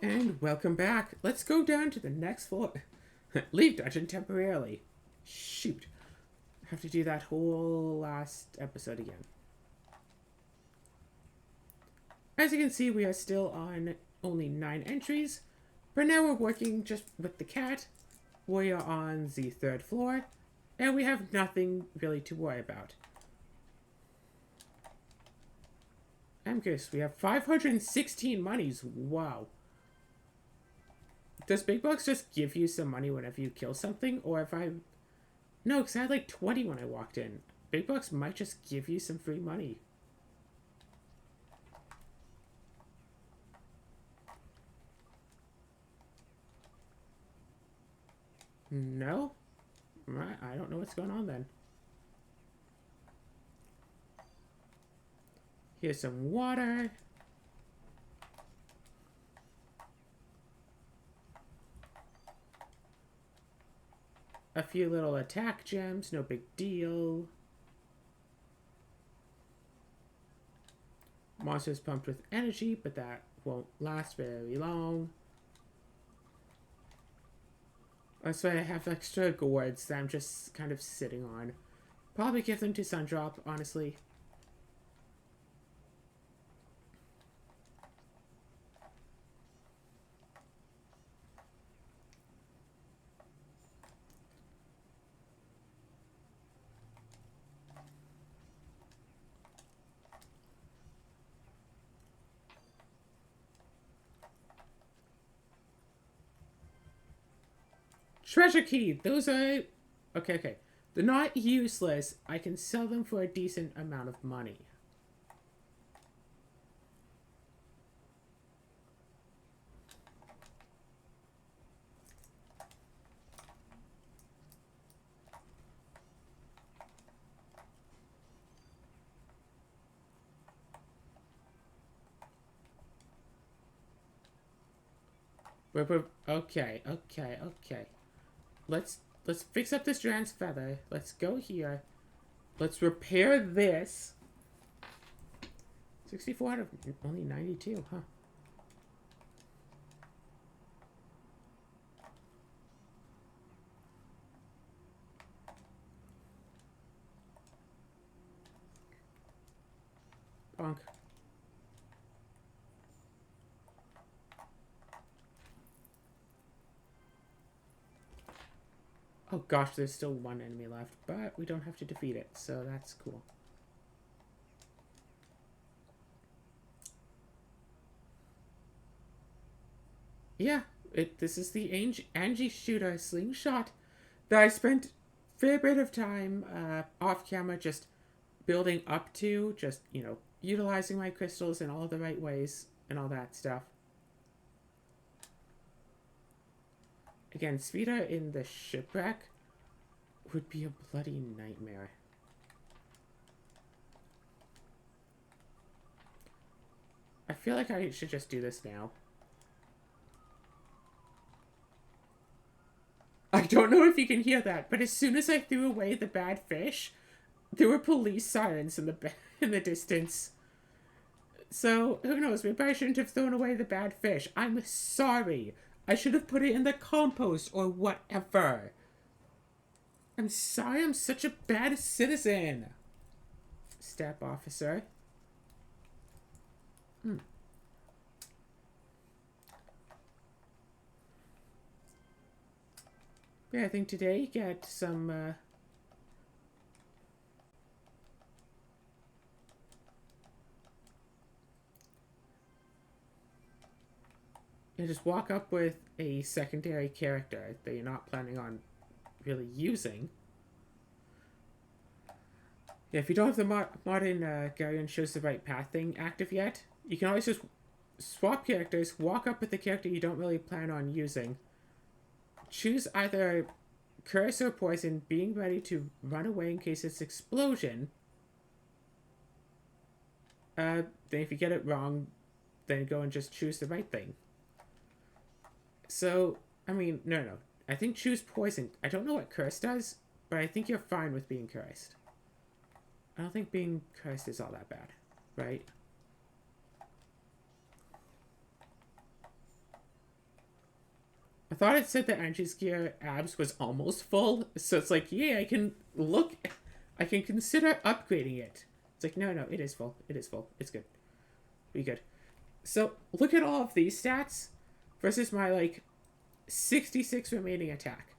And welcome back. Let's go down to the next floor. Leave dungeon temporarily. Shoot. Have to do that whole last episode again. As you can see, we are still on only 9 entries. For now, we're working just with the cat. We are on the 3rd floor. And we have nothing really to worry about. I'm curious, we have 516 monies. Wow. Does Big Bucks just give you some money whenever you kill something? Or if I... No, because I had like 20 when I walked in. Big Bucks might just give you some free money. No? Right, I don't know what's going on then. Here's some water. A few little attack gems, no big deal. Monsters pumped with energy, but that won't last very long. That's why I have extra gourds that I'm just kind of sitting on. Probably give them to Sundrop, honestly. Treasure key! Those are... Okay. They're not useless. I can sell them for a decent amount of money. Okay. Let's fix up this Drann's feather. Let's go here. Let's repair this. 64 out of only 92, huh? Bonk. Oh gosh, there's still one enemy left, but we don't have to defeat it, so that's cool. Yeah, this is the Angie shooter slingshot that I spent a fair bit of time off camera just building up to, just, utilizing my crystals in all the right ways and all that stuff. Again, Svita in the shipwreck would be a bloody nightmare. I feel like I should just do this now. I don't know if you can hear that, but as soon as I threw away the bad fish, there were police sirens in the distance. So, who knows, maybe I shouldn't have thrown away the bad fish. I'm sorry. I should have put it in the compost or whatever. I'm sorry, I'm such a bad citizen. Step officer. Yeah, I think today you get some, you just walk up with a secondary character that you're not planning on really using. Yeah, if you don't have the modern Guardian Shows the Right Path thing active yet, you can always just swap characters, walk up with the character you don't really plan on using, choose either curse or poison, being ready to run away in case it's explosion. Then if you get it wrong, then go and just choose the right thing. So, I mean, no. I think choose poison. I don't know what curse does, but I think you're fine with being cursed. I don't think being cursed is all that bad, right? I thought it said that Angie's Gear abs was almost full, so it's like, yeah, I can consider upgrading it. It's like, no, it is full. It is full. It's good. Be good. So look at all of these stats versus my like 66 remaining attack.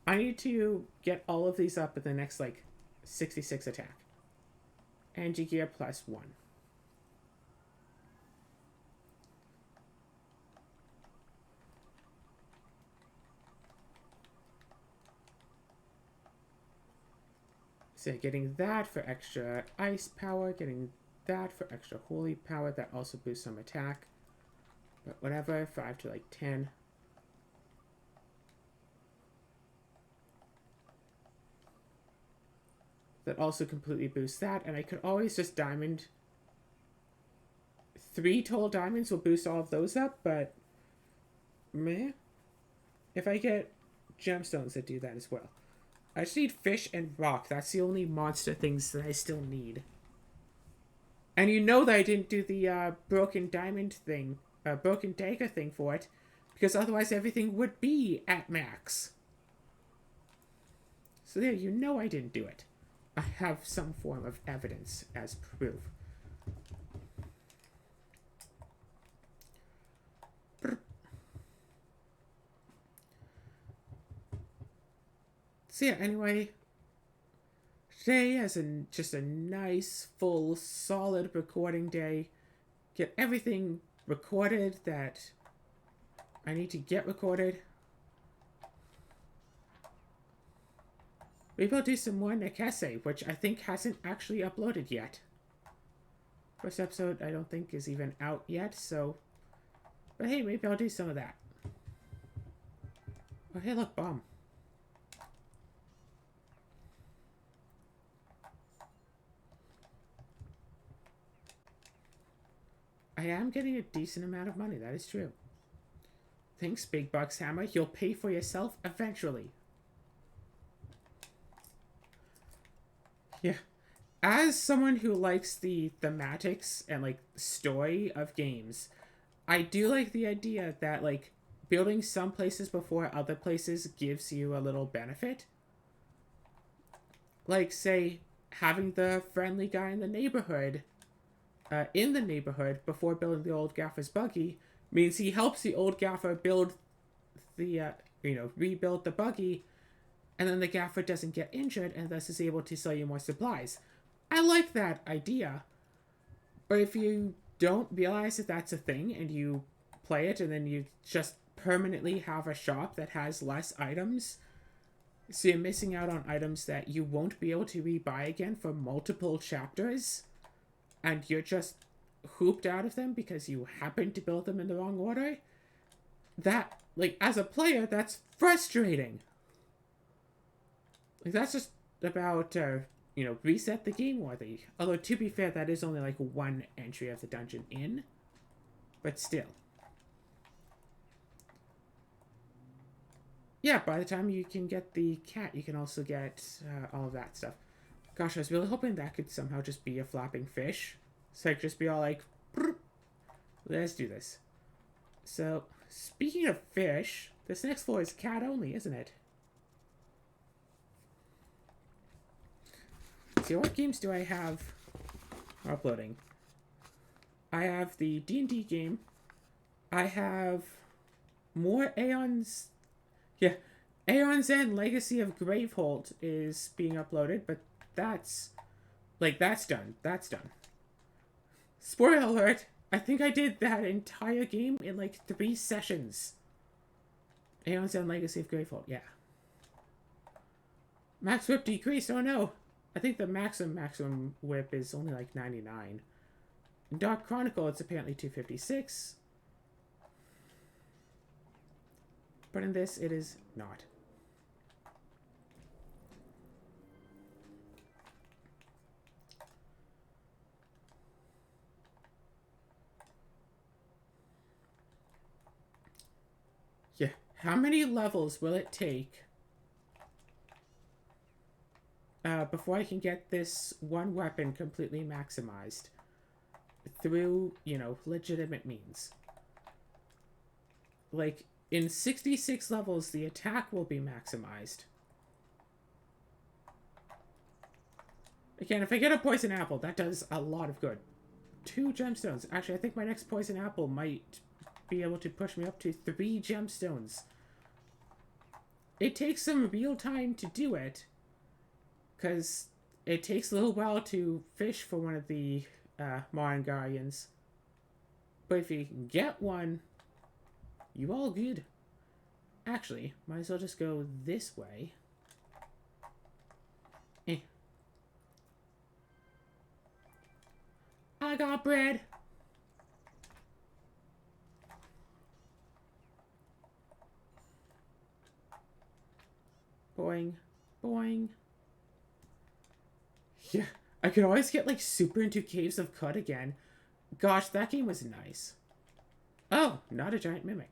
I need to get all of these up at the next like 66 attack. Angie Gear +1. So getting that for extra ice power, getting that for extra holy power, that also boosts some attack. But whatever, 5 to like 10. That also completely boosts that, and I could always just diamond. 3 total diamonds will boost all of those up, but meh. If I get gemstones that do that as well. I just need fish and rock. That's the only monster things that I still need. And you know that I didn't do the broken diamond thing, broken dagger thing for it, because otherwise everything would be at max. So there, you know I didn't do it. I have some form of evidence as proof. So yeah, anyway, today is just a nice, full, solid recording day. Get everything recorded that I need to get recorded. Maybe I'll do some more Nekese, which I think hasn't actually uploaded yet. First episode, I don't think, is even out yet, so... But hey, maybe I'll do some of that. Oh, hey, look, bomb. I am getting a decent amount of money, that is true. Thanks, Big Bucks Hammer. You'll pay for yourself eventually. Yeah. As someone who likes the thematics and, like, story of games, I do like the idea that, like, building some places before other places gives you a little benefit. Like, say, having the friendly guy in the neighborhood before building the old gaffer's buggy means he helps the old gaffer build the, rebuild the buggy, and then the gaffer doesn't get injured and thus is able to sell you more supplies. I like that idea, but if you don't realize that that's a thing and you play it and then you just permanently have a shop that has less items, so you're missing out on items that you won't be able to rebuy again for multiple chapters, and you're just hooped out of them because you happen to build them in the wrong order, that, like, as a player, that's frustrating. Like, that's just about, reset the game worthy. Although, to be fair, that is only, like, one entry of the dungeon in. But still. Yeah, by the time you can get the cat, you can also get all of that stuff. Gosh, I was really hoping that could somehow just be a flapping fish. So I could just be all like, let's do this. So, speaking of fish, this next floor is cat only, isn't it? So what games do I have uploading? I have the D&D game. I have more Aeon's... Yeah, Aeon's End Legacy of Gravehold is being uploaded, but that's done. That's done. Spoiler alert, I think I did that entire game in like 3 sessions. Aeon's End Legacy of Gravehold, yeah. Max whip decreased, oh no. I think the maximum whip is only like 99. In Dark Chronicle, it's apparently 256. But in this, it is not. Yeah, how many levels will it take before I can get this one weapon completely maximized through, legitimate means? Like, in 66 levels, the attack will be maximized. Again, if I get a poison apple, that does a lot of good. 2 gemstones. Actually, I think my next poison apple might be able to push me up to 3 gemstones. It takes some real time to do it, because it takes a little while to fish for one of the Marangarians. But if you can get one, you all good. Actually, might as well just go this way. I got bread. Boing. Boing. Yeah, I could always get, like, super into Caves of Qud again. Gosh, that game was nice. Oh, not a giant mimic.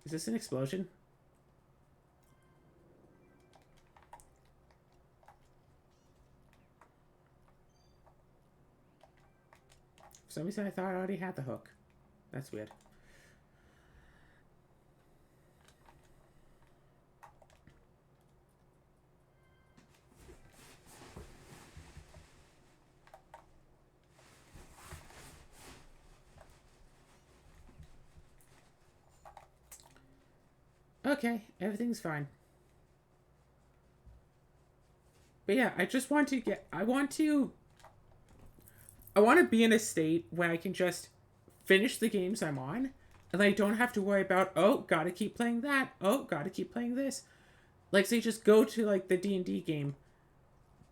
Is this an explosion? For some reason I thought I already had the hook. That's weird. Okay, everything's fine. But yeah, I just want to get... I want to be in a state where I can just finish the games I'm on, and I don't have to worry about, oh, gotta keep playing that. Oh, gotta keep playing this. Like, say, just go to, like, the D&D game,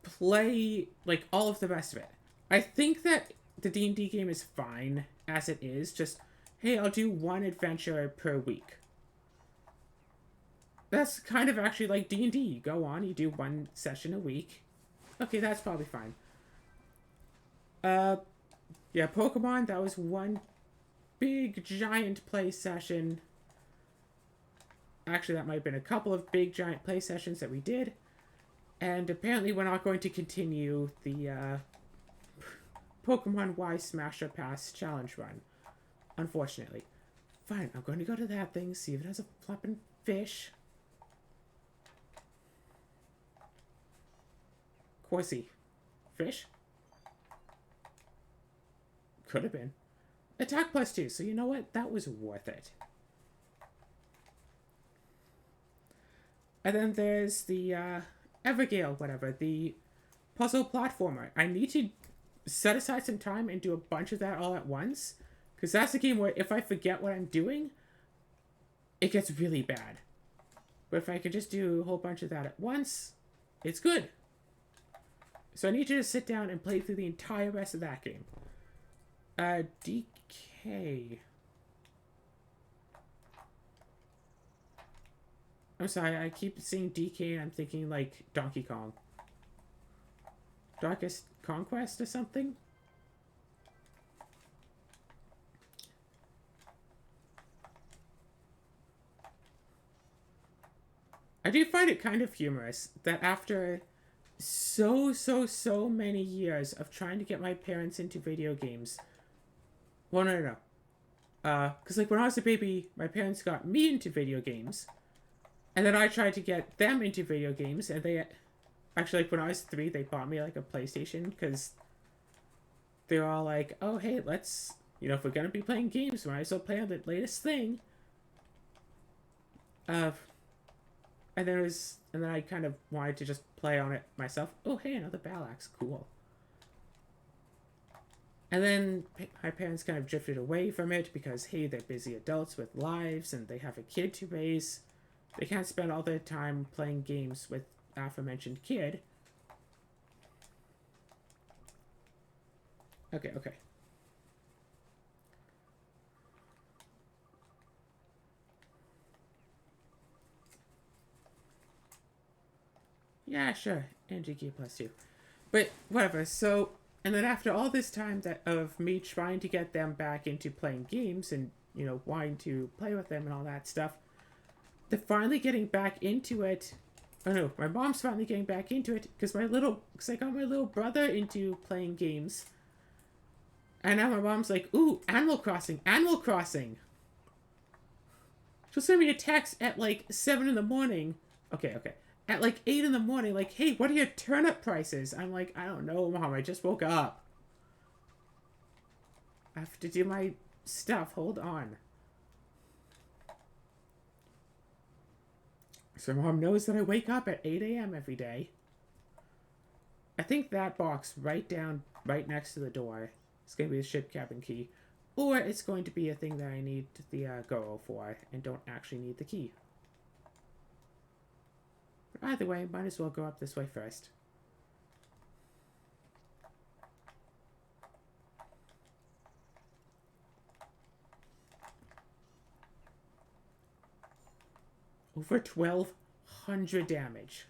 play, like, all of the rest of it. I think that the D&D game is fine as it is. Just, hey, I'll do 1 adventure per week. That's kind of actually like D&D. You go on, you do 1 session a week. Okay, that's probably fine. Yeah, Pokemon, that was 1 big giant play session. Actually, that might have been a couple of big giant play sessions that we did. And apparently we're not going to continue the Pokemon Y Smasher Pass challenge run. Unfortunately. Fine, I'm going to go to that thing, see if it has a flapping fish. Corsi. Fish? Could have been. Attack +2, so you know what? That was worth it. And then there's the Evergale, whatever, the puzzle platformer. I need to set aside some time and do a bunch of that all at once, because that's a game where if I forget what I'm doing, it gets really bad. But if I can just do a whole bunch of that at once, it's good. So I need you to sit down and play through the entire rest of that game. DK. I'm sorry, I keep seeing DK and I'm thinking like Donkey Kong. Darkest Conquest or something? I do find it kind of humorous that after so many years of trying to get my parents into video games. Well, no. Because, like, when I was a baby, my parents got me into video games. And then I tried to get them into video games. And they... Actually, like, when I was 3, they bought me, like, a PlayStation. Because they were all like, oh, hey, let's... You know, if we're going to be playing games, we might as well play on the latest thing. And then I kind of wanted to just play on it myself. Oh, hey, another battle axe. Cool. And then my parents kind of drifted away from it because, hey, they're busy adults with lives and they have a kid to raise. They can't spend all their time playing games with aforementioned kid. Okay. Yeah, sure. NGK +2. But whatever, so... And then after all this time of me trying to get them back into playing games and, you know, wanting to play with them and all that stuff, they're finally getting back into it. Oh no, my mom's finally getting back into it because I got my little brother into playing games. And now my mom's like, ooh, Animal Crossing. She'll send me a text at like 7 in the morning. Okay, okay. At like 8 in the morning, like, hey, what are your turnip prices? I'm like, I don't know, Mom. I just woke up. I have to do my stuff. Hold on. So Mom knows that I wake up at 8 a.m. every day. I think that box right next to the door is going to be the ship cabin key. Or it's going to be a thing that I need the Goro for and don't actually need the key. But either way, might as well go up this way first. Over 1,200 damage.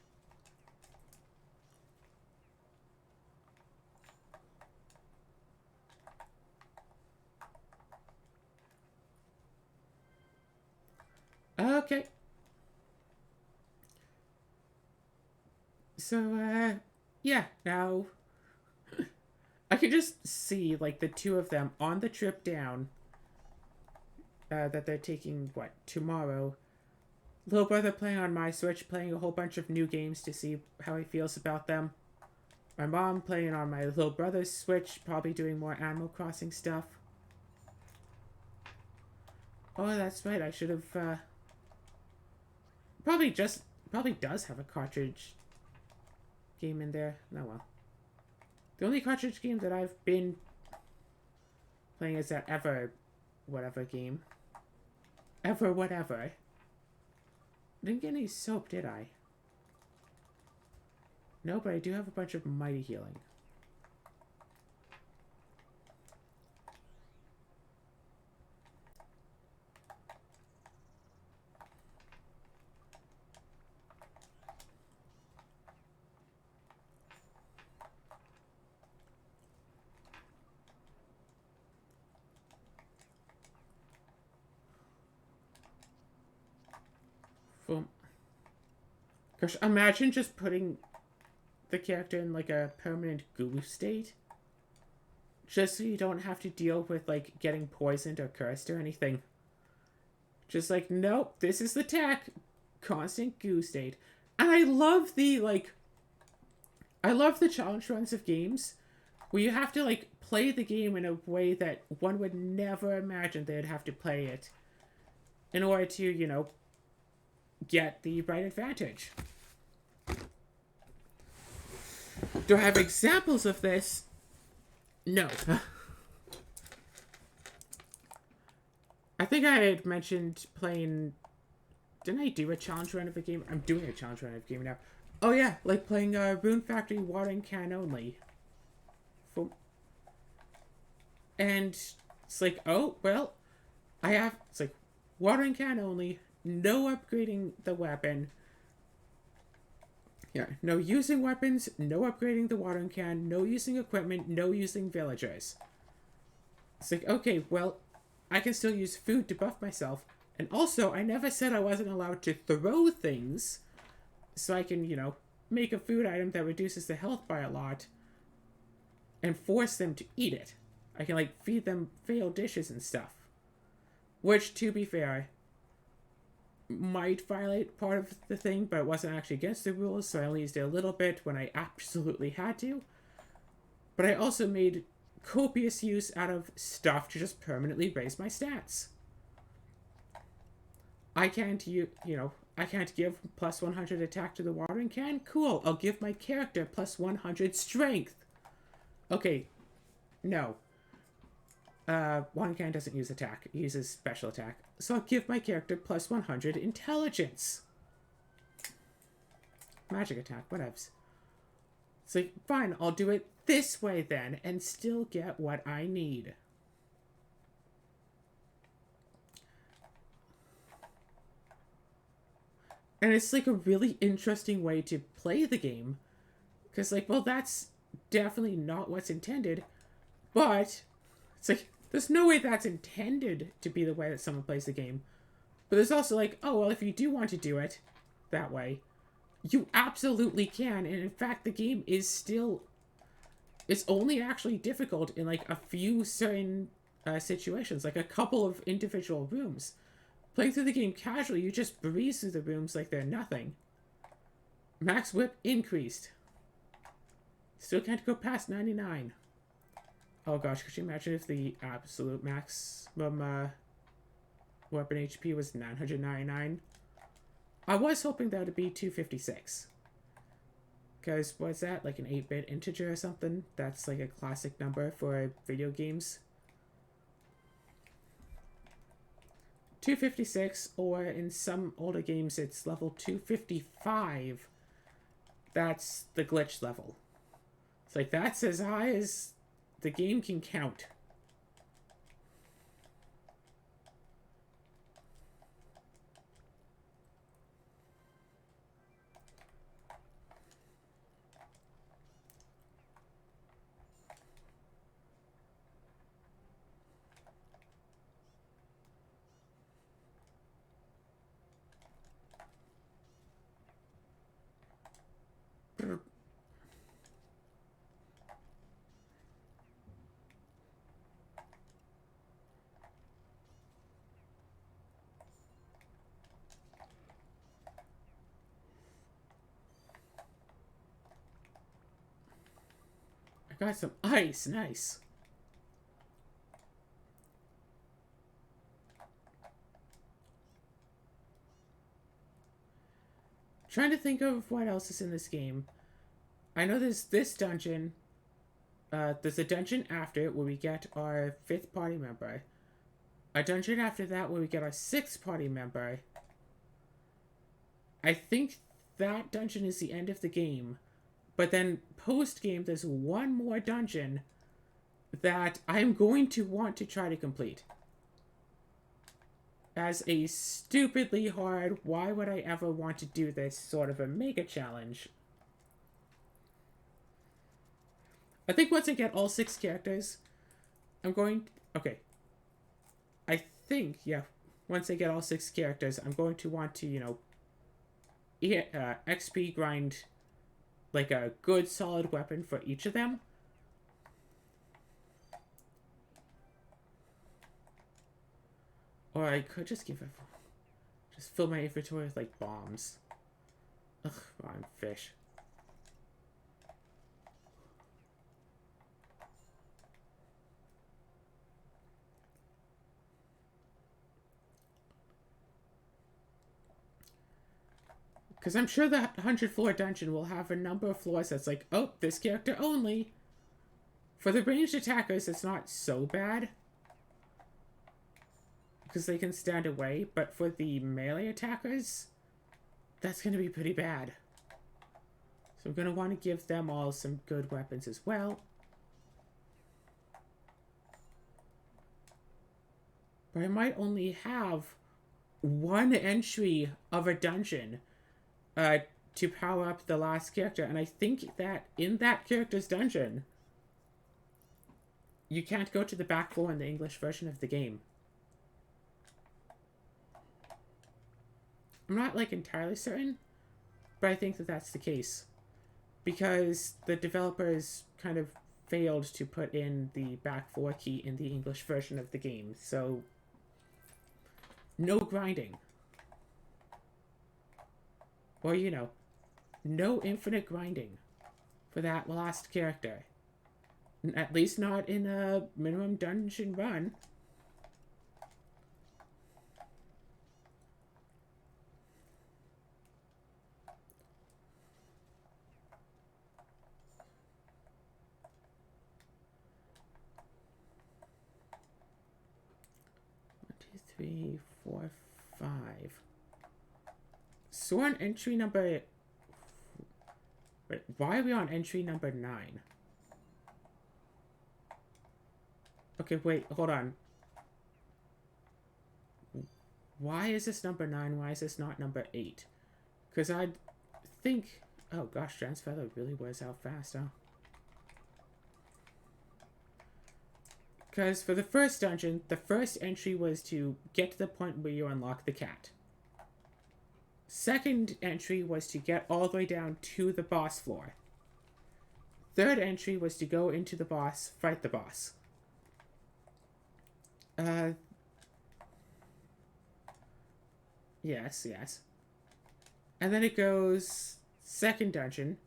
Okay. So, yeah, now I can just see, like, the two of them on the trip down that they're taking, what, tomorrow. Little brother playing on my Switch, playing a whole bunch of new games to see how he feels about them. My mom playing on my little brother's Switch, probably doing more Animal Crossing stuff. Oh, that's right, I should have, probably does have a cartridge game in there. Oh well. The only cartridge game that I've been playing is that whatever game. Whatever. Didn't get any soap, did I? No, but I do have a bunch of mighty healing. Gosh, imagine just putting the character in like a permanent goo state. Just so you don't have to deal with like getting poisoned or cursed or anything. Just like, nope, this is the tack. Constant goo state. And I love the challenge runs of games where you have to like play the game in a way that one would never imagine they'd have to play it in order to, you know, get the right advantage. Do I have examples of this? No. I think I had mentioned playing... Didn't I do a challenge run of a game? I'm doing a challenge run of a game now. Oh yeah, like playing Rune Factory Watering Can Only. And it's like, oh, well, it's like, Watering Can Only, no upgrading the weapon. Yeah, no using weapons, no upgrading the watering can, no using equipment, no using villagers. It's like, okay, well, I can still use food to buff myself. And also, I never said I wasn't allowed to throw things. So I can, you know, make a food item that reduces the health by a lot. And force them to eat it. I can, like, feed them failed dishes and stuff. Which, to be fair, might violate part of the thing, but it wasn't actually against the rules, so I only used it a little bit when I absolutely had to. But I also made copious use out of stuff to just permanently raise my stats. I can't, I can't give plus 100 attack to the watering can? Cool, I'll give my character plus 100 strength. Okay, no. Watering can doesn't use attack, it uses special attack. So I'll give my character plus 100 intelligence. Magic attack, whatevs. It's like, fine, I'll do it this way then, and still get what I need. And it's like a really interesting way to play the game. Because like, well, that's definitely not what's intended. But it's like, there's no way that's intended to be the way that someone plays the game. But there's also like, oh, well, if you do want to do it that way, you absolutely can. And in fact, the game is still... It's only actually difficult in like a few certain situations. Like a couple of individual rooms. Playing through the game casually, you just breeze through the rooms like they're nothing. Max whip increased. Still can't go past 99. Oh gosh, could you imagine if the absolute maximum weapon HP was 999? I was hoping that would be 256. Because, what's that, like an 8-bit integer or something? That's like a classic number for video games. 256, or in some older games it's level 255. That's the glitch level. It's like, that's as high as the game can count. I got some ice, nice. Trying to think of what else is in this game. I know there's this dungeon. There's a dungeon after it where we get our 5th party member. A dungeon after that where we get our 6th party member. I think that dungeon is the end of the game. But then post-game there's one more dungeon that I'm going to want to try to complete. As a stupidly hard, why would I ever want to do this sort of a mega challenge. I think once I get all 6 characters, I'm going... Okay. I think, yeah, once I get all 6 characters, I'm going to want to, you know, XP grind, like, a good solid weapon for each of them. Or I could just just fill my inventory with, like, bombs. Ugh, I'm fish. Because I'm sure that 100-floor dungeon will have a number of floors that's like, oh, this character only. For the ranged attackers, it's not so bad. Because they can stand away. But for the melee attackers, that's going to be pretty bad. So I'm going to want to give them all some good weapons as well. But I might only have one entry of a dungeon to power up the last character. And I think that in that character's dungeon, you can't go to the back floor in the English version of the game. I'm not, like, entirely certain, but I think that that's the case. Because the developers kind of failed to put in the back floor key in the English version of the game. So, no grinding. Or, you know, no infinite grinding for that last character. At least not in a minimum dungeon run. One, two, three, four, 5. So on entry number... Wait, why are we on entry number 9? Okay, wait, hold on. Why is this number 9? Why is this not number 8? Because I think... Oh gosh, Jan's feather really wears out fast, huh? Because for the first dungeon, the first entry was to get to the point where you unlock the cat. Second entry was to get all the way down to the boss floor. Third entry was to go into the boss, fight the boss. Yes, yes. And then it goes second dungeon.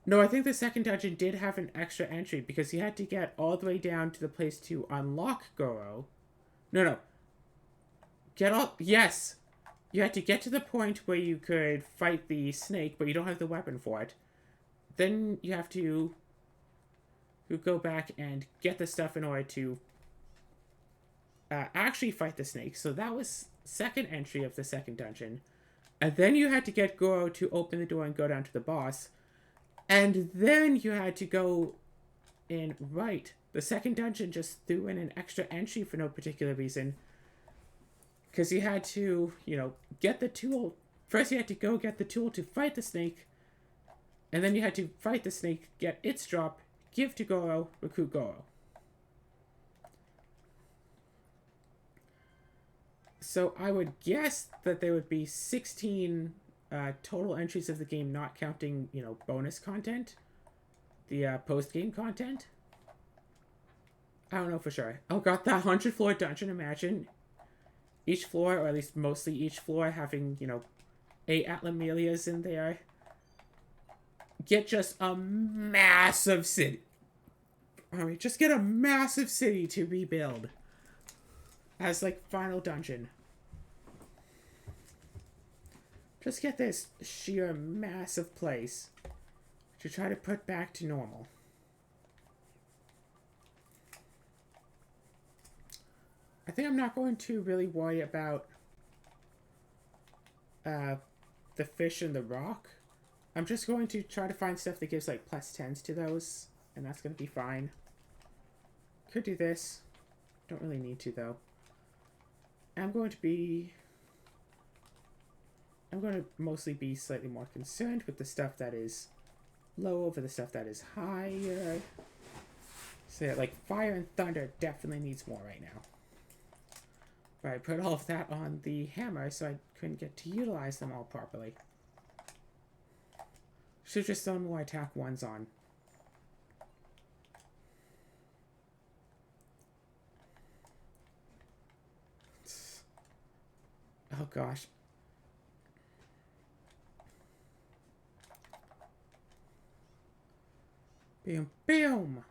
No, I think the second dungeon did have an extra entry because you had to get all the way down to the place to unlock Goro. No, no. Get all. Yes! You had to get to the point where you could fight the snake, but you don't have the weapon for it. Then you have to go back and get the stuff in order to actually fight the snake. So that was second entry of the second dungeon. And then you had to get Goro to open the door and go down to the boss. And then you had to go in right. The second dungeon just threw in an extra entry for no particular reason. Because you had to, get the tool. First you had to go get the tool to fight the snake. And then you had to fight the snake, get its drop, give to Goro, recruit Goro. So I would guess that there would be 16 total entries of the game, not counting, bonus content. The post-game content. I don't know for sure. Oh god, that 100 floor dungeon, imagine. Each floor, or at least mostly each floor, having, 8 Atlamelias in there. Get just a massive city. Alright, just get a massive city to rebuild. As, final dungeon. Just get this sheer massive place to try to put back to normal. I think I'm not going to really worry about the fish and the rock. I'm just going to try to find stuff that gives, +10s to those, and that's going to be fine. Could do this. Don't really need to, though. I'm going to mostly be slightly more concerned with the stuff that is low over the stuff that is higher. So, yeah, fire and thunder definitely needs more right now. But I put all of that on the hammer, so I couldn't get to utilize them all properly. Should just thrown more attack ones on. Oh gosh. Boom, boom!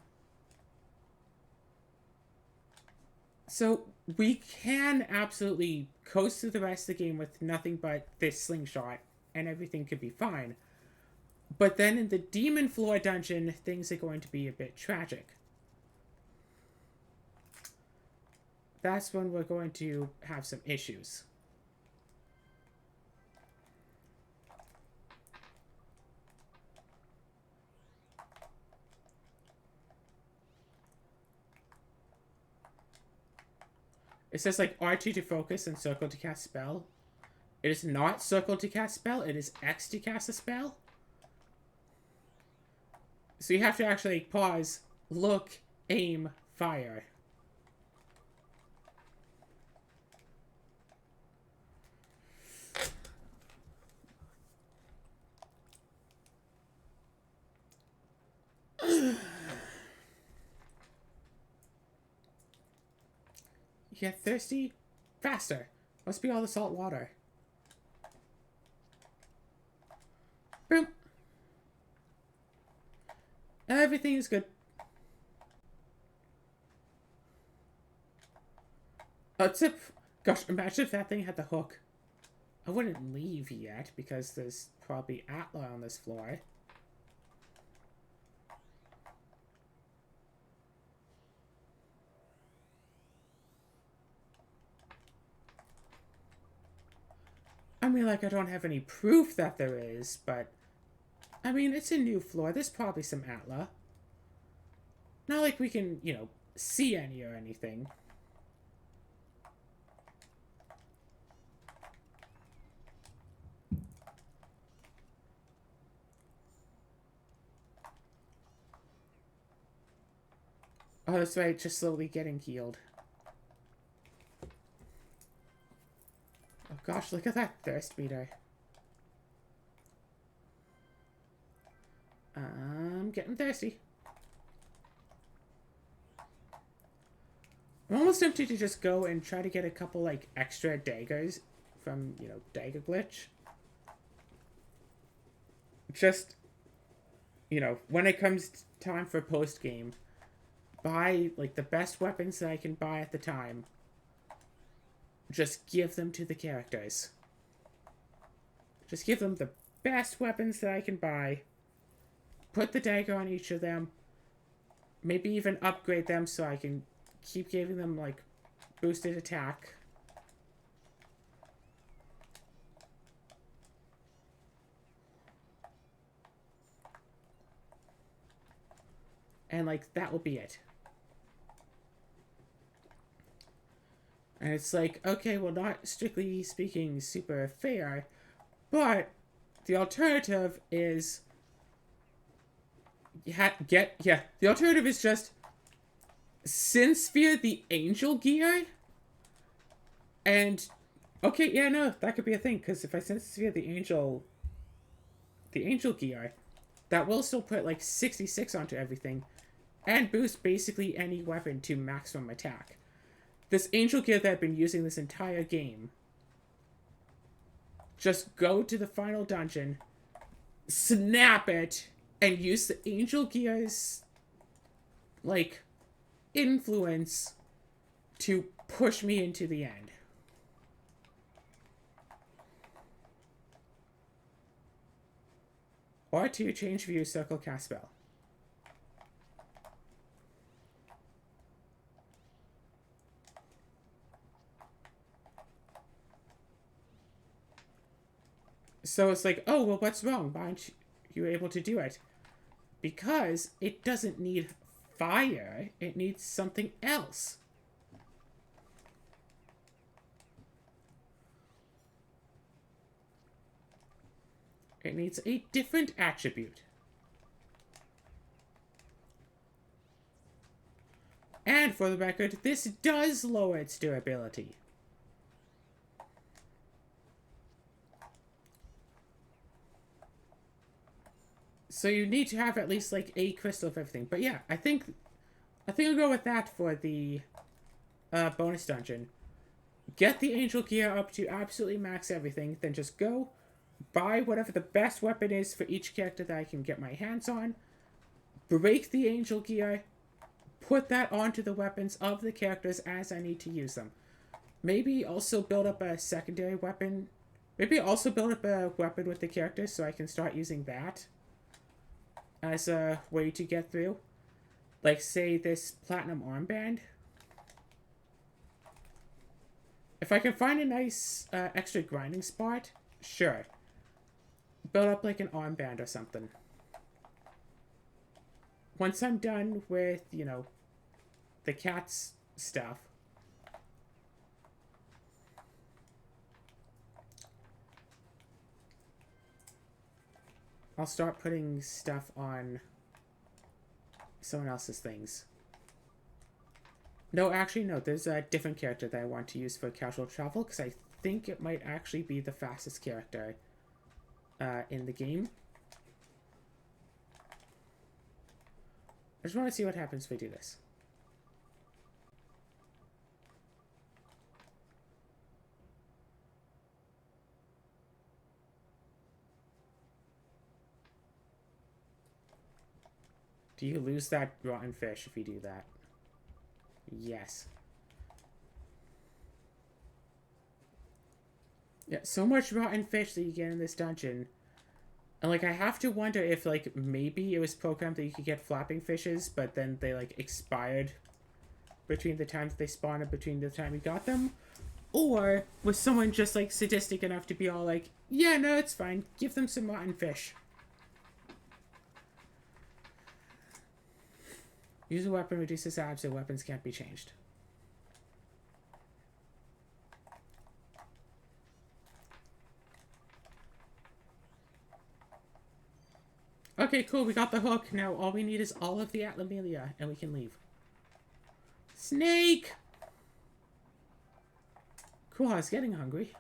So, we can absolutely coast through the rest of the game with nothing but this slingshot, and everything could be fine. But then in the Demon Floor dungeon, things are going to be a bit tragic. That's when we're going to have some issues. It says R2 to focus and circle to cast spell. It is not circle to cast spell, it is X to cast a spell. So you have to actually pause, look, aim, fire. You get thirsty? Faster. Must be all the salt water. Boom. Everything is good. Tip. Gosh, imagine if that thing had the hook. I wouldn't leave yet, because there's probably Atla on this floor. I mean, I don't have any proof that there is, but... I mean, it's a new floor. There's probably some Atla. Not like we can, see any or anything. Oh, that's right. Just slowly getting healed. Oh gosh, look at that thirst meter. I'm getting thirsty. I'm almost tempted to just go and try to get a couple, like, extra daggers from, you know, Dagger Glitch. Just, you know, when it comes time for post-game, buy, like, the best weapons that I can buy at the time. Just give them to the characters. Just give them the best weapons that I can buy. Put the dagger on each of them. Maybe even upgrade them so I can keep giving them, like, boosted attack. And, like, that will be it. And it's like, okay, well, not strictly speaking super fair, but the alternative is... the alternative is just Synsphere the Angel Gear, and okay, yeah, no, that could be a thing, because if I Synsphere the Angel Gear, that will still put like 66 onto everything, and boost basically any weapon to maximum attack. This Angel Gear that I've been using this entire game, just go to the final dungeon, snap it, and use the Angel Gear's, like, influence to push me into the end. Or to change view, circle, cast spell. So it's like, oh, well, what's wrong? Why aren't you able to do it? Because it doesn't need fire, it needs something else. It needs a different attribute. And for the record, this does lower its durability. So you need to have at least like a crystal of everything. But yeah, I think I'll go with that for the bonus dungeon. Get the Angel Gear up to absolutely max everything, then just go buy whatever the best weapon is for each character that I can get my hands on. Break the Angel Gear, put that onto the weapons of the characters as I need to use them. Maybe also build up a secondary weapon. Maybe also build up a weapon with the characters so I can start using that as a way to get through. Like, say, this platinum armband. If I can find a nice extra grinding spot, sure. Build up, like, an armband or something. Once I'm done with, you know, the cat's stuff, I'll start putting stuff on someone else's things. No, actually, no. There's a different character that I want to use for casual travel, because I think it might actually be the fastest character in the game. I just want to see what happens if we do this. Do you lose that rotten fish if you do that? Yes. Yeah, so much rotten fish that you get in this dungeon. And, like, I have to wonder if, like, maybe it was programmed that you could get flapping fishes, but then they, like, expired between the times they spawned and between the time you got them. Or was someone just, like, sadistic enough to be all like, yeah, no, it's fine. Give them some rotten fish. Use a weapon, reduces abs, so weapons can't be changed. Okay, cool, we got the hook. Now all we need is all of the Atlamillia, and we can leave. Snake! Cool, I was getting hungry.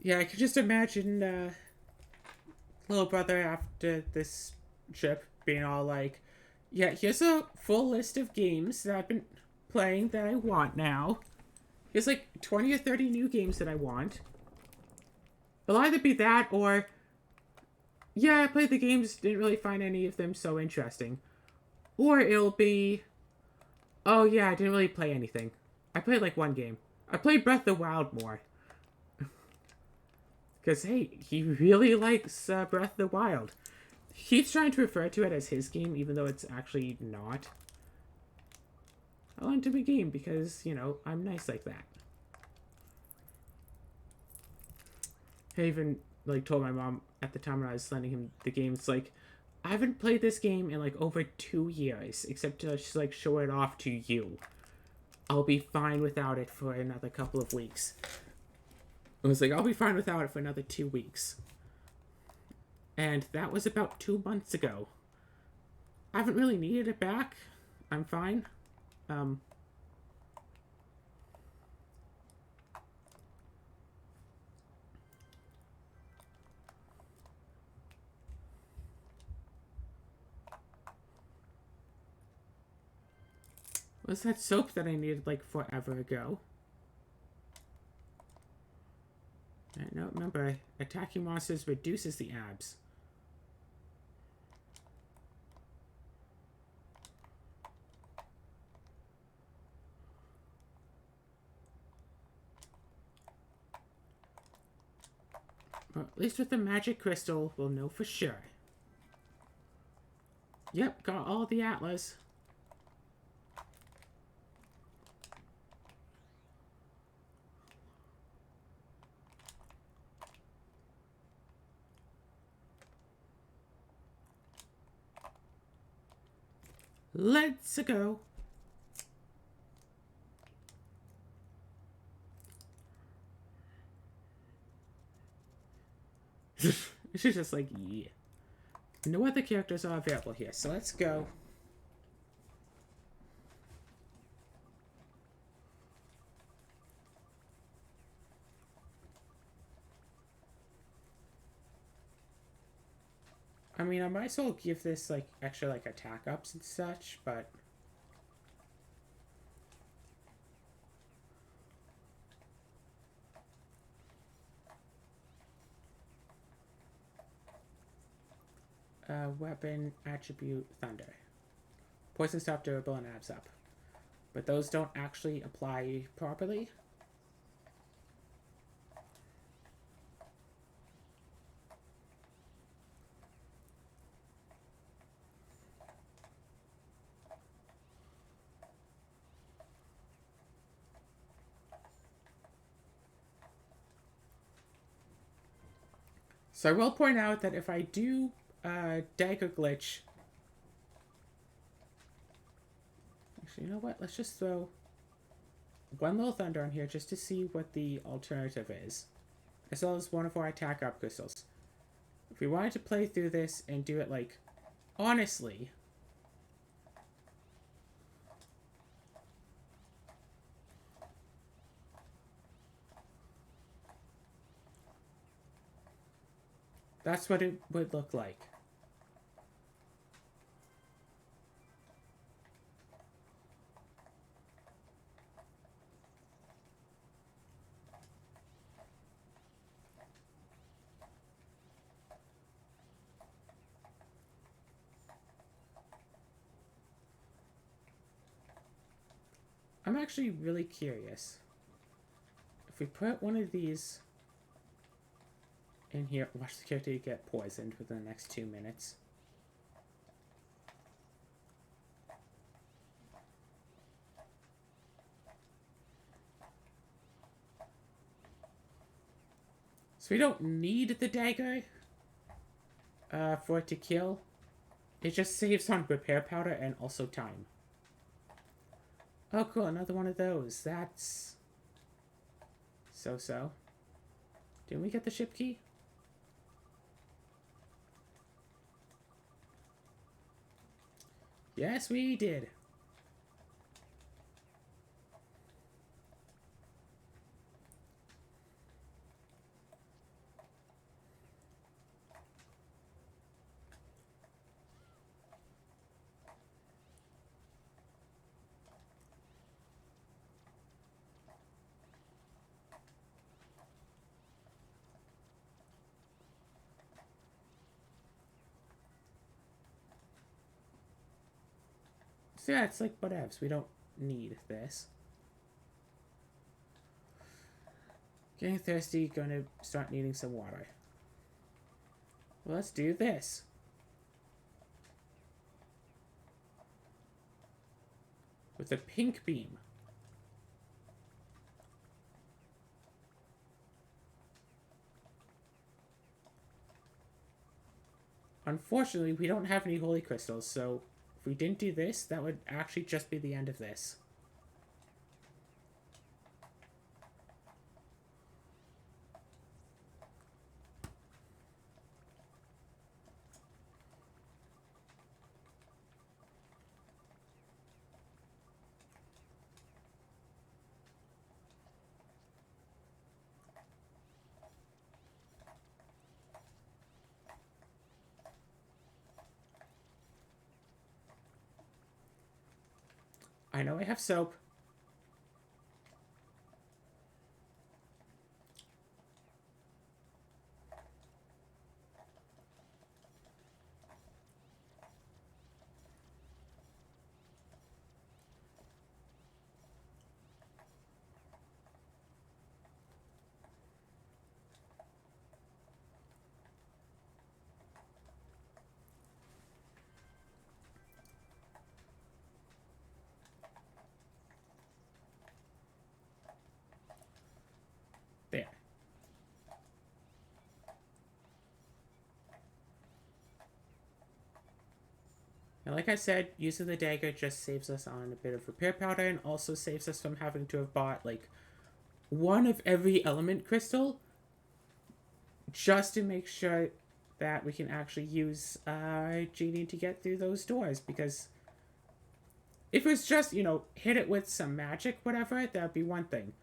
Yeah, I could just imagine little brother after this trip being all like, yeah, here's a full list of games that I've been playing that I want now. Here's like 20 or 30 new games that I want. It'll either be that or, yeah, I played the games, didn't really find any of them so interesting. Or it'll be, oh yeah, I didn't really play anything. I played like one game. I played Breath of the Wild more. Because, hey, he really likes Breath of the Wild. He keeps trying to refer to it as his game, even though it's actually not. I lent him a game because, you know, I'm nice like that. I even, like, told my mom at the time when I was lending him the game, it's like, I haven't played this game in, like, over 2 years, except to just, like, show it off to you. I'll be fine without it for another couple of weeks. I was like, I'll be fine without it for another 2 weeks. And that was about 2 months ago. I haven't really needed it back. I'm fine. Was that soap that I needed like forever ago? No, remember, attacking monsters reduces the abs. Well, at least with the magic crystal, we'll know for sure. Yep, got all the Atlas. Let's go. She's just like, yeah. No other characters are available here, so let's go. I mean, I might as well give this, like, extra, like, attack ups and such, but... weapon, attribute, thunder. Poison stop, durable, and abs up. But those don't actually apply properly. So I will point out that if I do dagger glitch... Actually, you know what? Let's just throw one little thunder on here just to see what the alternative is. As well as one of our attack up crystals. If we wanted to play through this and do it, like, honestly... That's what it would look like. I'm actually really curious. If we put one of these in here, watch the character get poisoned within the next 2 minutes. So we don't need the dagger for it to kill. It just saves on repair powder and also time. Oh, cool, another one of those. That's... so-so. Didn't we get the ship key? Yes, we did. So yeah, it's like whatevs. We don't need this. Getting thirsty, gonna start needing some water. Well, let's do this. With a pink beam. Unfortunately, we don't have any holy crystals, so if we didn't do this, that would actually just be the end of this. I know I have soap. There. And like I said, using the dagger just saves us on a bit of repair powder and also saves us from having to have bought, like, one of every element crystal just to make sure that we can actually use Genie to get through those doors. Because if it was just, you know, hit it with some magic, whatever, that would be one thing.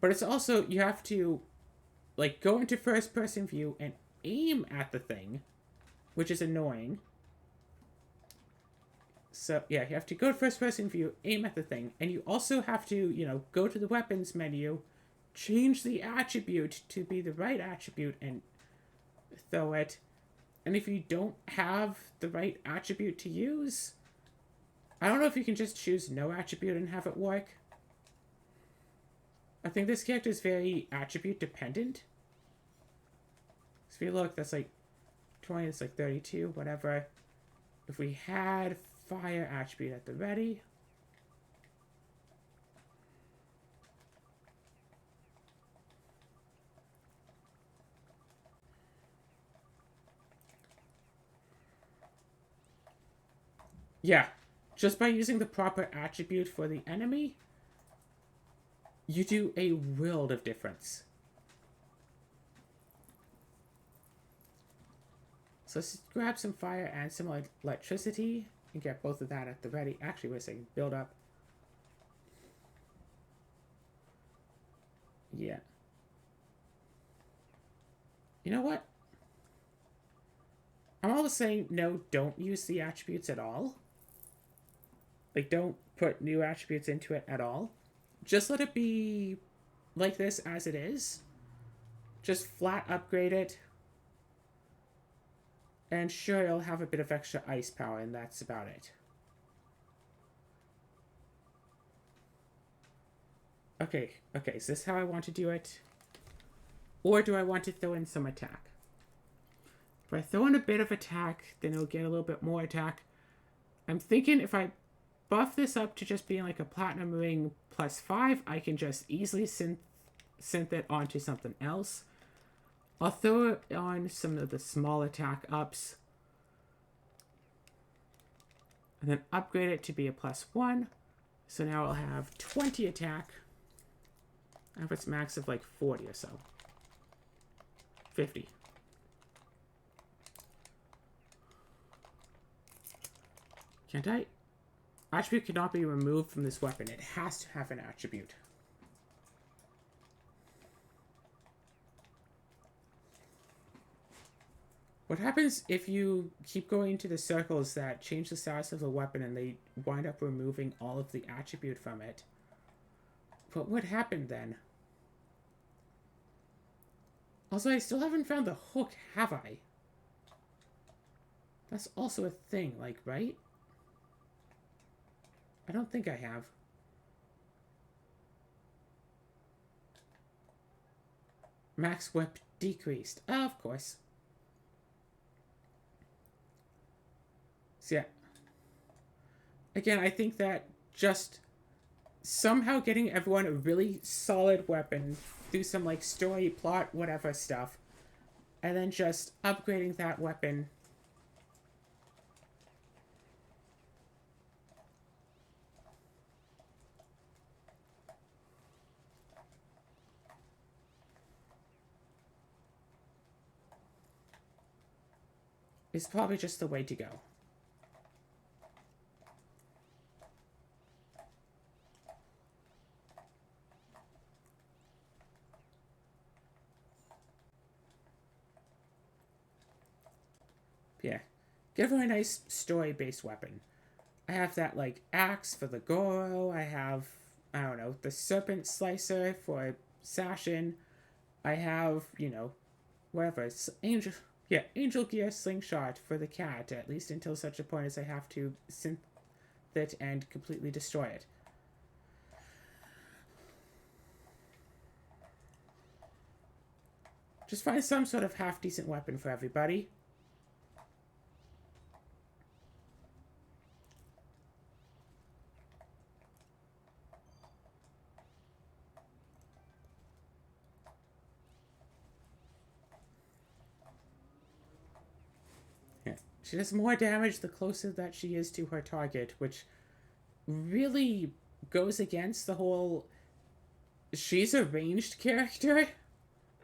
But it's also, you have to, like, go into first person view and aim at the thing, which is annoying. So, yeah, you have to go to first person view, aim at the thing, and you also have to, you know, go to the weapons menu, change the attribute to be the right attribute, and throw it. And if you don't have the right attribute to use, I don't know if you can just choose no attribute and have it work. I think this character is very attribute dependent. So if you look, that's like 20, it's like 32, whatever. If we had fire attribute at the ready. Yeah, just by using the proper attribute for the enemy, you do a world of difference. So let's grab some fire and some electricity and get both of that at the ready. Actually, wait a second. Build up. Yeah. You know what? I'm always saying no, don't use the attributes at all. Like, don't put new attributes into it at all. Just let it be like this as it is. Just flat upgrade it. And sure, it'll have a bit of extra ice power, and that's about it. Okay, is this how I want to do it? Or do I want to throw in some attack? If I throw in a bit of attack, then it'll get a little bit more attack. I'm thinking if I buff this up to just being like a platinum ring +5, I can just easily synth it onto something else. I'll throw it on some of the small attack ups. And then upgrade it to be a +1. So now I'll have 20 attack. I have its max of like 40 or so. 50. Can't I? Attribute cannot be removed from this weapon. It has to have an attribute. What happens if you keep going into the circles that change the status of the weapon and they wind up removing all of the attribute from it? What would happen then? Also, I still haven't found the hook, have I? That's also a thing, like, right? I don't think I have. Max whip decreased. Oh, of course. So yeah. Again, I think that just somehow getting everyone a really solid weapon through some like story, plot, whatever stuff, and then just upgrading that weapon is probably just the way to go. Yeah. Give her a nice story-based weapon. I have that, like, axe for the Goro. I have, I don't know, the Serpent Slicer for Sashin. I have, you know, whatever. It's Angel... Yeah, Angel Gear Slingshot for the cat, at least until such a point as I have to synth it and completely destroy it. Just find some sort of half-decent weapon for everybody. Yeah. She does more damage the closer that she is to her target, which really goes against the whole she's a ranged character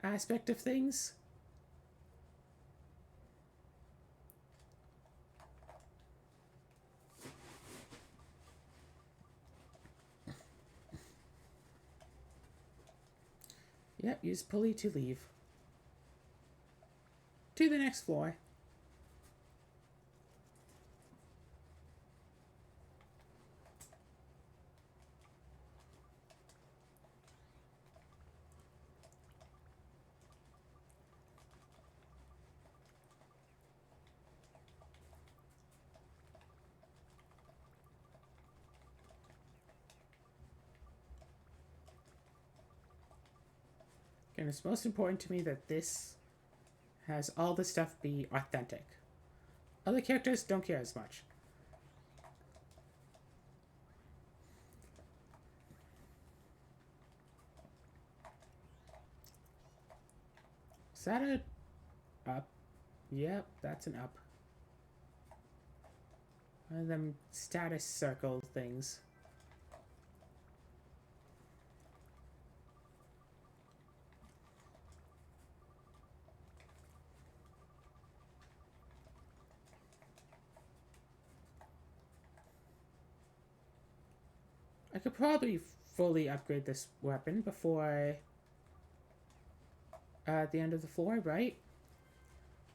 aspect of things. Yep, use pulley to leave. To the next floor. And it's most important to me that this has all the stuff be authentic. Other characters don't care as much. Is that a up? Yep, that's an up. One of them status circle things. I could probably fully upgrade this weapon before the end of the floor, right?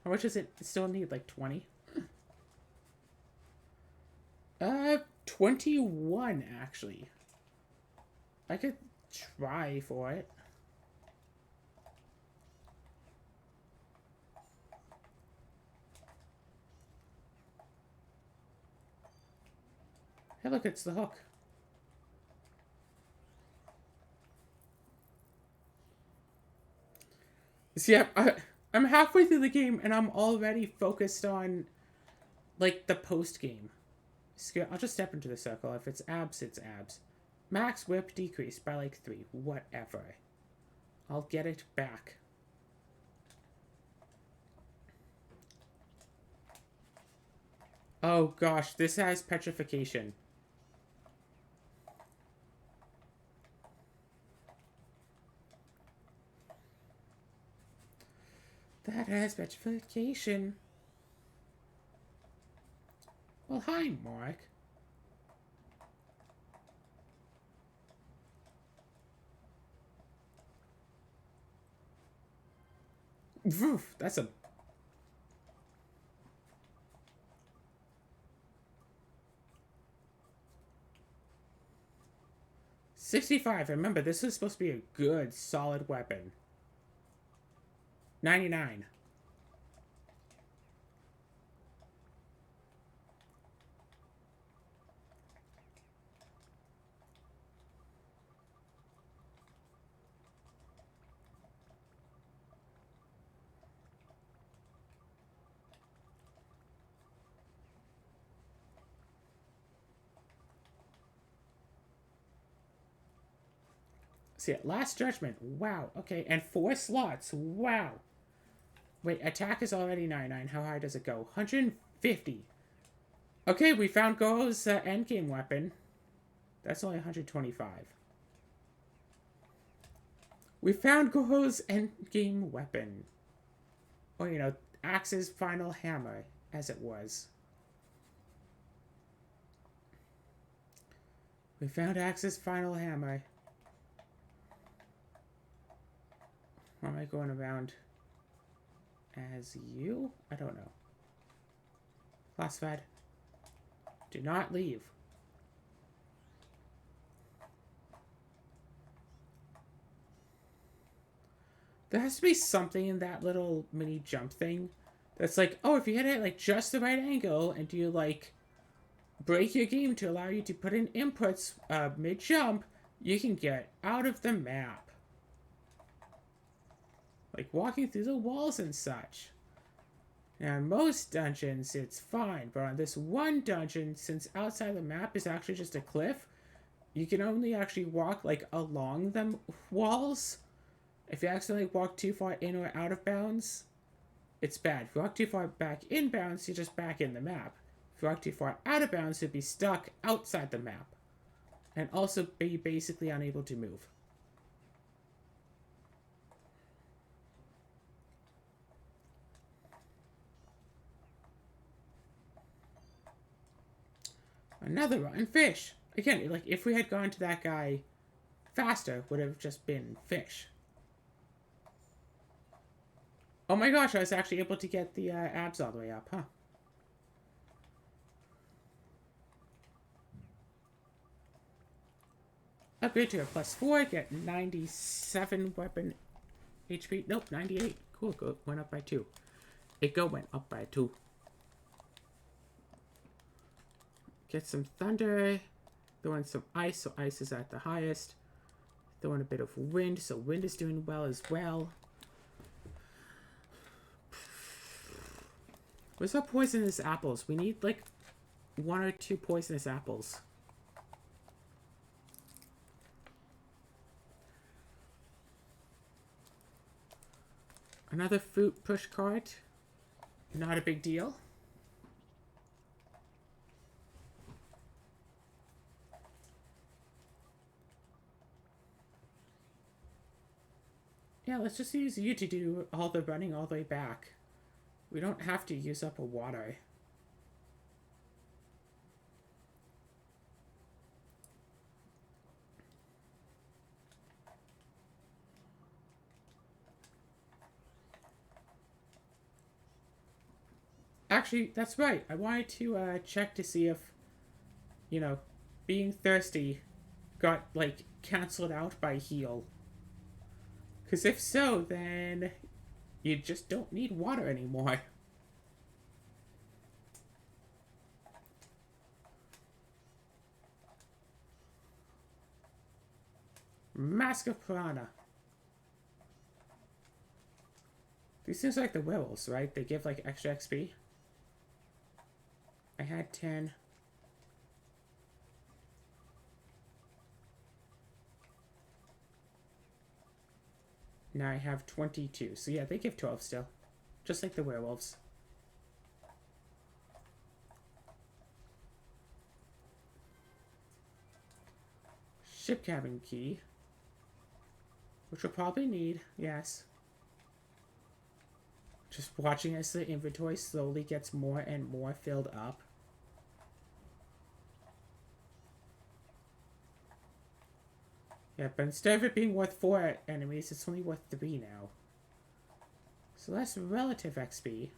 How much does it still need? Like 20? 21 actually. I could try for it. Hey, look, it's the hook. So yeah, I'm halfway through the game and I'm already focused on like the post game. I'll just step into the circle. If it's abs, it's abs. Max whip decreased by like 3. Whatever. I'll get it back. Oh gosh, this has petrification. That has petrification. Well, hi, Mark. Woof, that's a... $65. Remember, this is supposed to be a good, solid weapon. 99. see it. Last Judgment. Wow. Okay, and 4 slots. Wow. Wait, attack is already 99. How high does it go? 150. Okay, we found Go's endgame weapon. That's only 125. We found Go's endgame weapon. Or, you know, Axe's final hammer, as it was. We found Axe's final hammer. Why am I going around as you? I don't know. Classified. Do not leave. There has to be something in that little mini jump thing that's like, oh, if you hit it like just the right angle and you like break your game to allow you to put in inputs mid-jump, you can get out of the map. Like walking through the walls and such. Now, in most dungeons, it's fine, but on this one dungeon, since outside the map is actually just a cliff, you can only actually walk, like, along the walls. If you accidentally walk too far in or out of bounds, it's bad. If you walk too far back in bounds, you're just back in the map. If you walk too far out of bounds, you'll be stuck outside the map. And also be basically unable to move. Another rotten fish. Again, like, if we had gone to that guy faster, would have just been fish. Oh my gosh, I was actually able to get the abs all the way up, huh? Upgrade to a +4, get 97 weapon HP. Nope, 98. Cool, go, went up by 2. It went up by 2. Get some thunder. Throw in some ice, so ice is at the highest. Throw in a bit of wind, so wind is doing well as well. What's up poisonous apples? We need like 1 or 2 poisonous apples. Another fruit push cart. Not a big deal. Yeah, let's just use you to do all the running all the way back. We don't have to use up a water. Actually, that's right. I wanted to check to see if, you know, being thirsty got, like, cancelled out by heal. Because if so, then you just don't need water anymore. Mask of Piranha. These things are like the werewolves, right? They give like extra XP. I had 10. Now I have 22. So yeah, they give 12 still. Just like the werewolves. Ship cabin key. Which we'll probably need, yes. Just watching as the inventory slowly gets more and more filled up. Yeah, but instead of it being worth 4 enemies, it's only worth 3 now. So that's relative XP.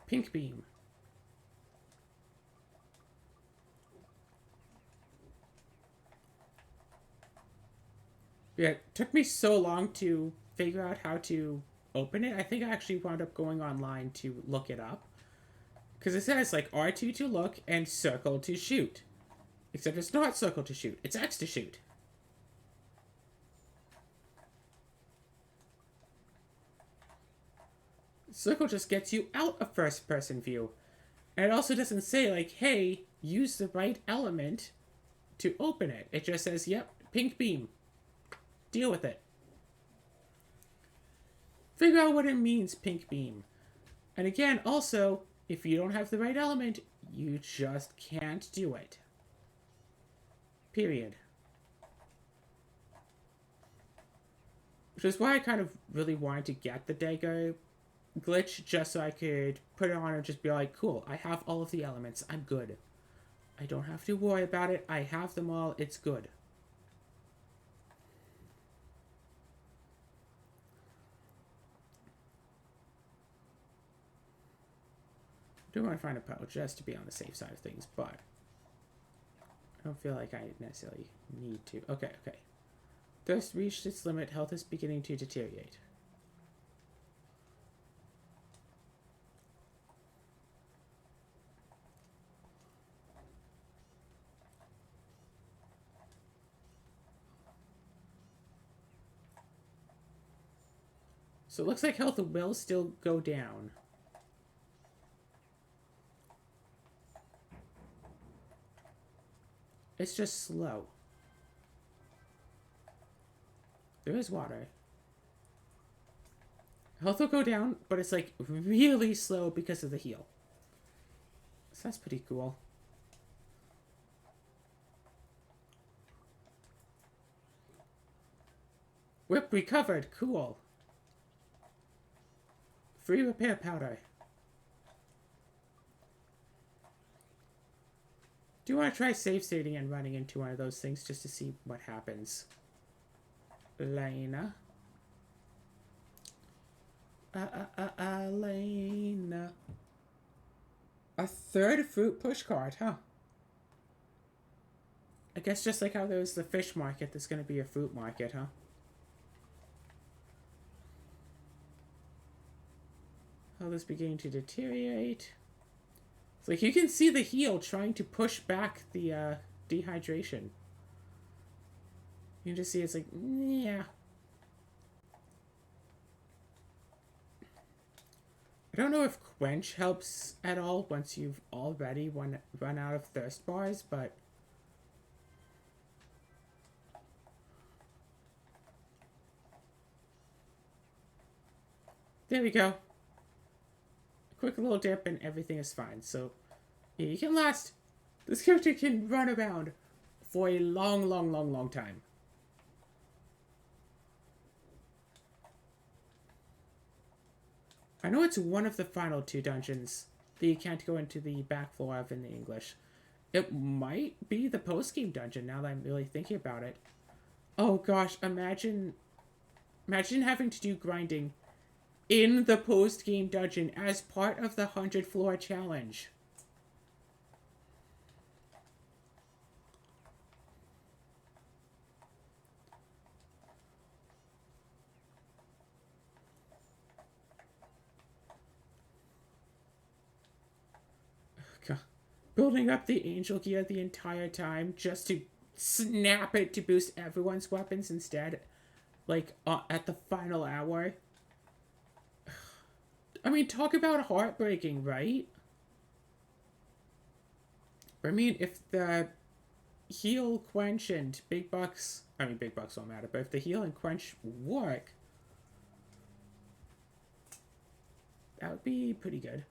Pink beam. Yeah, it took me so long to figure out how to open it. I think I actually wound up going online to look it up. Because it says, like, R2 to look and circle to shoot. Except it's not circle to shoot. It's X to shoot. Circle just gets you out of first person view. And it also doesn't say, like, hey, use the right element to open it. It just says, yep, pink beam. Deal with it. Figure out what it means, pink beam. And again, also, if you don't have the right element, you just can't do it. Period. Which is why I kind of really wanted to get the Dago glitch, just so I could put it on and just be like, cool, I have all of the elements, I'm good. I don't have to worry about it, I have them all, it's good. I do want to find a puddle just to be on the safe side of things, but I don't feel like I necessarily need to. Okay. Thirst reached its limit, health is beginning to deteriorate. So it looks like health will still go down. It's just slow. There is water. Health will go down, but it's like really slow because of the heal. So that's pretty cool. Whip recovered. Cool. Free repair powder. Do you want to try save stating and running into one of those things just to see what happens? Lena. Lena. A third fruit pushcart, huh? I guess just like how there was the fish market, there's going to be a fruit market, huh? Health is beginning to deteriorate. It's like you can see the heal trying to push back the dehydration. You can just see it's like, yeah. I don't know if Quench helps at all once you've already run out of thirst bars, but there we go. Quick little dip and everything is fine. So, yeah, you can last. This character can run around for a long time. I know it's one of the final 2 dungeons that you can't go into the back floor of in the English. It might be the post-game dungeon now that I'm really thinking about it. Oh gosh, imagine having to do grinding in the post-game dungeon as part of the 100 floor challenge. God. Building up the angel gear the entire time just to snap it to boost everyone's weapons instead. Like, at the final hour. I mean, talk about heartbreaking, right? I mean, if the heal, quench, and big bucks... I mean, big bucks don't matter, but if the heal and quench work, that would be pretty good.